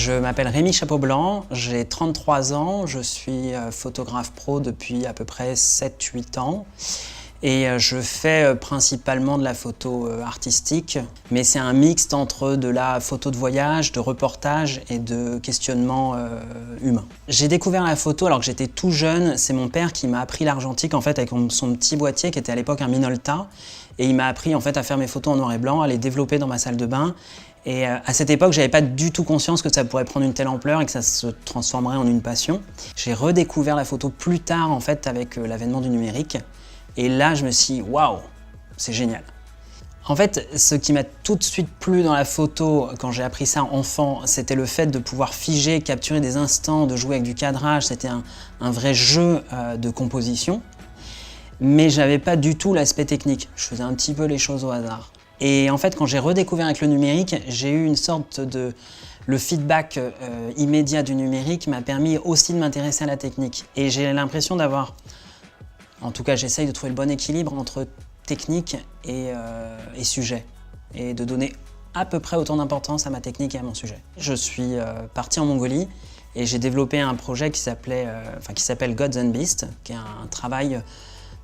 Je m'appelle Rémi Chapeau-Blanc, j'ai 33 ans, je suis photographe pro depuis à peu près 7-8 ans et je fais principalement de la photo artistique, mais c'est un mixte entre de la photo de voyage, de reportage et de questionnement humain. J'ai découvert la photo alors que j'étais tout jeune, c'est mon père qui m'a appris l'argentique en fait avec son petit boîtier qui était à l'époque un Minolta et il m'a appris en fait à faire mes photos en noir et blanc, à les développer dans ma salle de bain. Et à cette époque, j'avais pas du tout conscience que ça pourrait prendre une telle ampleur et que ça se transformerait en une passion. J'ai redécouvert la photo plus tard en fait avec l'avènement du numérique. Et là, je me suis dit, waouh, c'est génial. En fait, ce qui m'a tout de suite plu dans la photo quand j'ai appris ça enfant, c'était le fait de pouvoir figer, capturer des instants, de jouer avec du cadrage. C'était un vrai jeu de composition. Mais j'avais pas du tout l'aspect technique. Je faisais un petit peu les choses au hasard. Et en fait, quand j'ai redécouvert avec le numérique, j'ai eu une sorte de... Le feedback immédiat du numérique m'a permis aussi de m'intéresser à la technique. Et j'ai l'impression d'avoir... En tout cas, j'essaye de trouver le bon équilibre entre technique et sujet. Et de donner à peu près autant d'importance à ma technique et à mon sujet. Je suis parti en Mongolie et j'ai développé un projet qui s'appelle Gods and Beasts, qui est un travail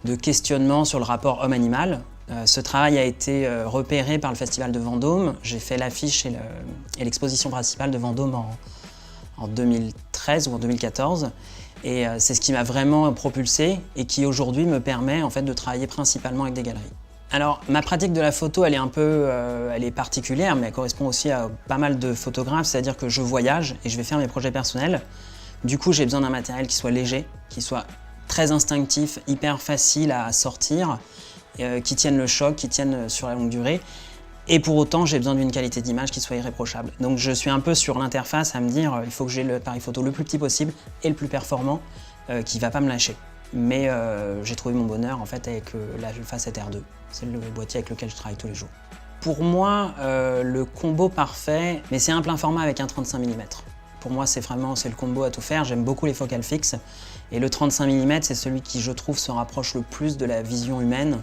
de questionnement sur le rapport homme-animal. Ce travail a été repéré par le Festival de Vendôme. J'ai fait l'affiche et l'exposition principale de Vendôme en 2013 ou en 2014. Et c'est ce qui m'a vraiment propulsé et qui aujourd'hui me permet en fait, de travailler principalement avec des galeries. Alors ma pratique de la photo, elle est particulière, mais elle correspond aussi à pas mal de photographes, c'est-à-dire que je voyage et je vais faire mes projets personnels. Du coup, j'ai besoin d'un matériel qui soit léger, qui soit très instinctif, hyper facile à sortir, qui tiennent le choc, qui tiennent sur la longue durée. Et pour autant, j'ai besoin d'une qualité d'image qui soit irréprochable. Donc je suis un peu sur l'interface à me dire il faut que j'ai l'appareil photo le plus petit possible et le plus performant qui ne va pas me lâcher. Mais j'ai trouvé mon bonheur en fait avec la Facette R2. C'est le boîtier avec lequel je travaille tous les jours. Pour moi, le combo parfait, mais c'est un plein format avec un 35 mm. Pour moi, c'est le combo à tout faire. J'aime beaucoup les focales fixes. Et le 35 mm, c'est celui qui, je trouve, se rapproche le plus de la vision humaine.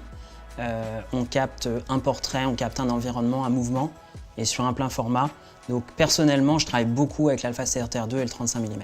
On capte un portrait, on capte un environnement, un mouvement, et sur un plein format. Donc personnellement, je travaille beaucoup avec l'Alpha CRT R2 et le 35 mm.